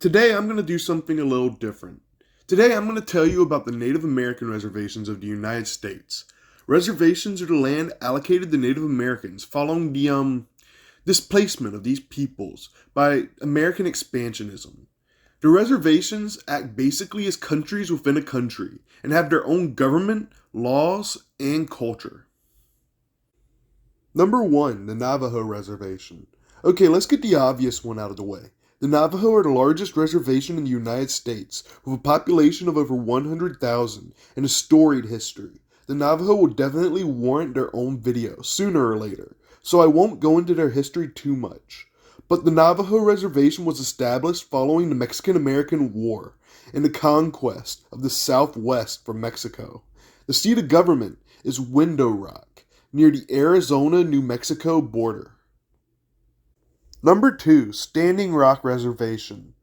Today I'm going to do something a little different. Today I'm going to tell you about the Native American reservations of the United States. Reservations are the land allocated to Native Americans following the displacement of these peoples by American expansionism. The reservations act basically as countries within a country and have their own government, laws, and culture. Number 1, the Navajo Reservation. Okay, let's get the obvious one out of the way. The Navajo are the largest reservation in the United States, with a population of over 100,000 and a storied history. The Navajo will definitely warrant their own video, sooner or later, so I won't go into their history too much. But the Navajo Reservation was established following the Mexican-American War and the conquest of the Southwest from Mexico. The seat of government is Window Rock, near the Arizona-New Mexico border. Number 2, Standing Rock Reservation.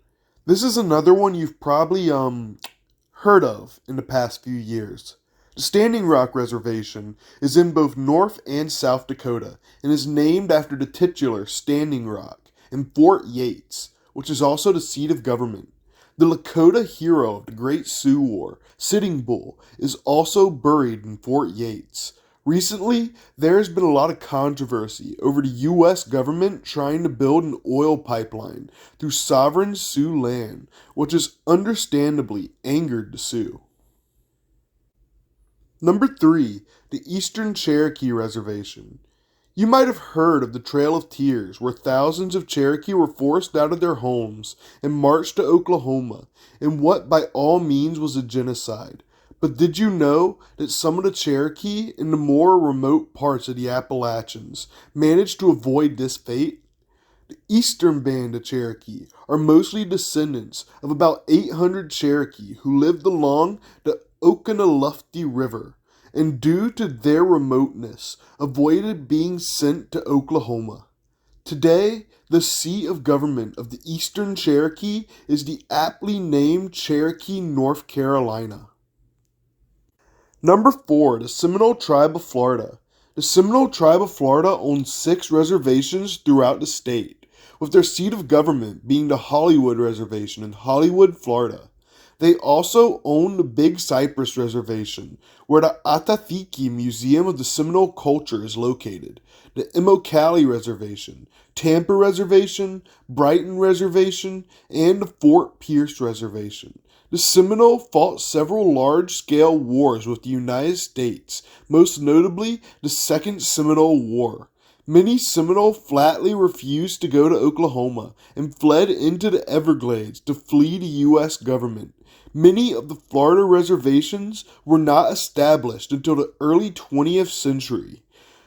This is another one you've probably heard of in the past few years. The Standing Rock Reservation is in both North and South Dakota and is named after the titular Standing Rock in Fort Yates, which is also the seat of government. The Lakota hero of the Great Sioux War, Sitting Bull, is also buried in Fort Yates. Recently, there has been a lot of controversy over the U.S. government trying to build an oil pipeline through sovereign Sioux land, which has understandably angered the Sioux. Number 3, the Eastern Cherokee Reservation. You might have heard of the Trail of Tears, where thousands of Cherokee were forced out of their homes and marched to Oklahoma in what by all means was a genocide. But did you know that some of the Cherokee in the more remote parts of the Appalachians managed to avoid this fate? The eastern band of Cherokee are mostly descendants of about 800 Cherokee who lived along the Oconaluftee River, and due to their remoteness, avoided being sent to Oklahoma. Today, the seat of government of the Eastern Cherokee is the aptly named Cherokee, North Carolina. Number 4, the Seminole Tribe of Florida. The Seminole Tribe of Florida owns 6 reservations throughout the state, with their seat of government being the Hollywood Reservation in Hollywood, Florida. They also own the Big Cypress Reservation, where the Atafiki Museum of the Seminole Culture is located, the Immokalee Reservation, Tampa Reservation, Brighton Reservation, and the Fort Pierce Reservation. The Seminole fought several large-scale wars with the United States, most notably the Second Seminole War. Many Seminole flatly refused to go to Oklahoma and fled into the Everglades to flee the U.S. government. Many of the Florida reservations were not established until the early 20th century.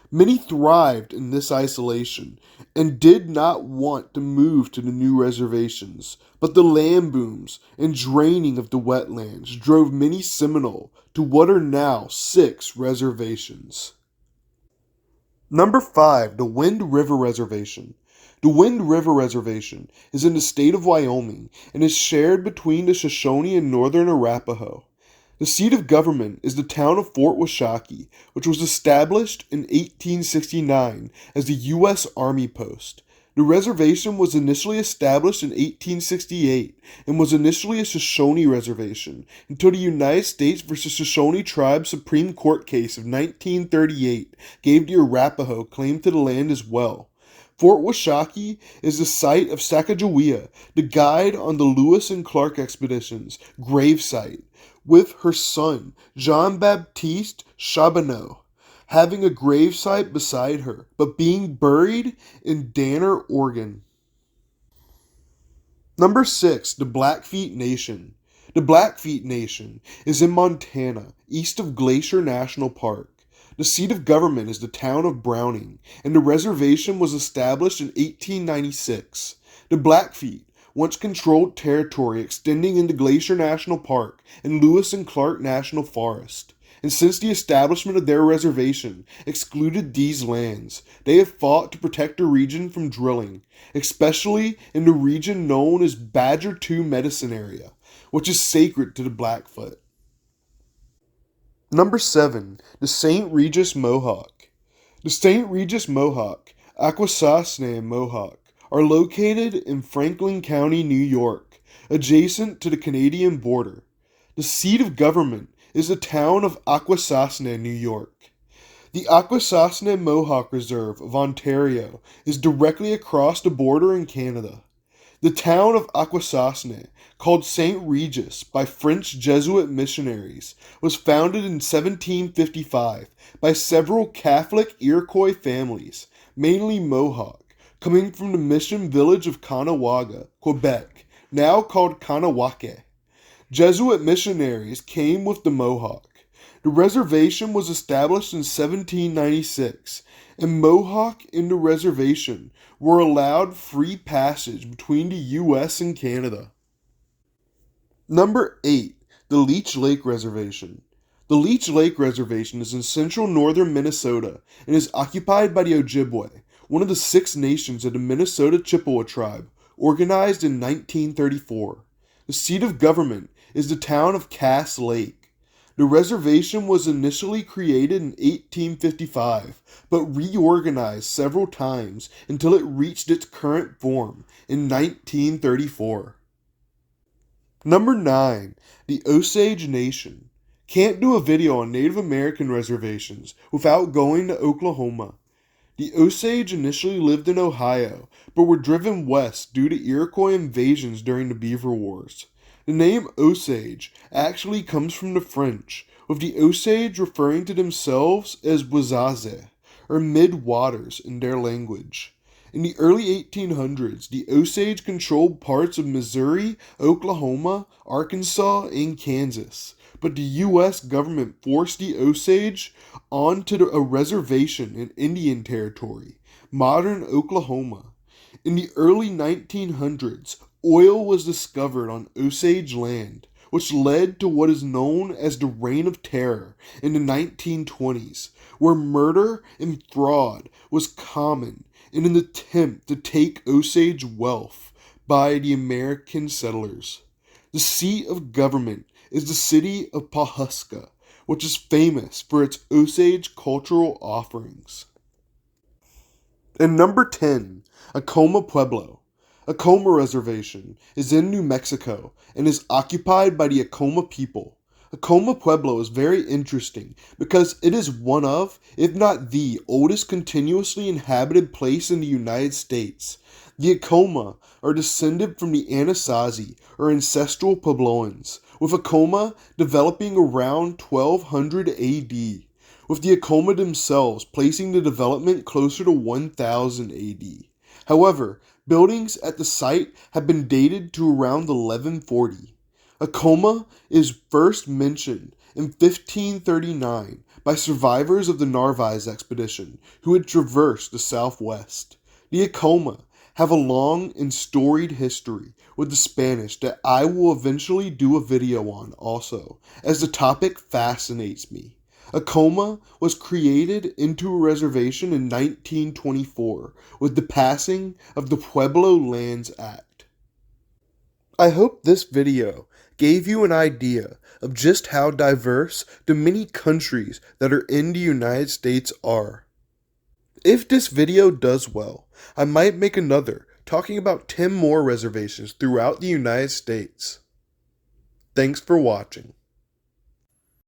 Many thrived in this isolation and did not want to move to the new reservations, but the land booms and draining of the wetlands drove many Seminole to what are now 6 reservations. Number 5, the Wind River Reservation. The Wind River Reservation is in the state of Wyoming and is shared between the Shoshone and Northern Arapaho. The seat of government is the town of Fort Washakie, which was established in 1869 as the U.S. Army post. The reservation was initially established in 1868 and was initially a Shoshone reservation until the United States vs. Shoshone Tribe Supreme Court case of 1938 gave the Arapaho claim to the land as well. Fort Washakie is the site of Sacagawea, the guide on the Lewis and Clark expeditions, gravesite, with her son, Jean-Baptiste Charbonneau, having a gravesite beside her, but being buried in Danner, Oregon. Number 6, the Blackfeet Nation. The Blackfeet Nation is in Montana, east of Glacier National Park. The seat of government is the town of Browning, and the reservation was established in 1896. The Blackfeet once controlled territory extending into Glacier National Park and Lewis and Clark National Forest, and since the establishment of their reservation excluded these lands, they have fought to protect the region from drilling, especially in the region known as Badger II Medicine Area, which is sacred to the Blackfoot. Number 7, the St. Regis Mohawk. The St. Regis Mohawk, Akwesasne Mohawk, are located in Franklin County, New York. adjacent to the Canadian border. The seat of government is the town of Akwesasne, New York. The Akwesasne Mohawk Reserve of Ontario is directly across the border in Canada. The town of Akwesasne, called St. Regis by French Jesuit missionaries, was founded in 1755 by several Catholic Iroquois families, mainly Mohawk, coming from the mission village of Caughnawaga, Quebec, now called Kahnawake. Jesuit missionaries came with the Mohawk. The reservation was established in 1796, and Mohawk in the reservation were allowed free passage between the U.S. and Canada. Number 8. The Leech Lake Reservation. The Leech Lake Reservation is in central northern Minnesota and is occupied by the Ojibwe, one of the 6 nations of the Minnesota Chippewa tribe, organized in 1934. The seat of government is the town of Cass Lake. The reservation was initially created in 1855, but reorganized several times until it reached its current form in 1934. Number 9. The Osage Nation. Can't do a video on Native American reservations without going to Oklahoma. The Osage initially lived in Ohio, but were driven west due to Iroquois invasions during the Beaver Wars. The name Osage actually comes from the French, with the Osage referring to themselves as Wazaze, or mid-waters in their language. In the early 1800s, the Osage controlled parts of Missouri, Oklahoma, Arkansas, and Kansas, but the U.S. government forced the Osage onto a reservation in Indian Territory, modern Oklahoma. In the early 1900s, oil was discovered on Osage land, which led to what is known as the Reign of Terror in the 1920s, where murder and fraud was common in an attempt to take Osage wealth by the American settlers. The seat of government is the city of Pawhuska, which is famous for its Osage cultural offerings. And number 10, Acoma Pueblo. Acoma Reservation is in New Mexico and is occupied by the Acoma people. Acoma Pueblo is very interesting because it is one of, if not the, oldest continuously inhabited place in the United States. The Acoma are descended from the Anasazi, or ancestral Puebloans, with Acoma developing around 1200 AD, with the Acoma themselves placing the development closer to 1000 AD. However, buildings at the site have been dated to around 1140. Acoma is first mentioned in 1539 by survivors of the Narvaez expedition who had traversed the southwest. The Acoma have a long and storied history with the Spanish that I will eventually do a video on also, as the topic fascinates me. Acoma was created into a reservation in 1924 with the passing of the Pueblo Lands Act. I hope this video gave you an idea of just how diverse the many countries that are in the United States are. If this video does well, I might make another talking about 10 more reservations throughout the United States. Thanks for watching.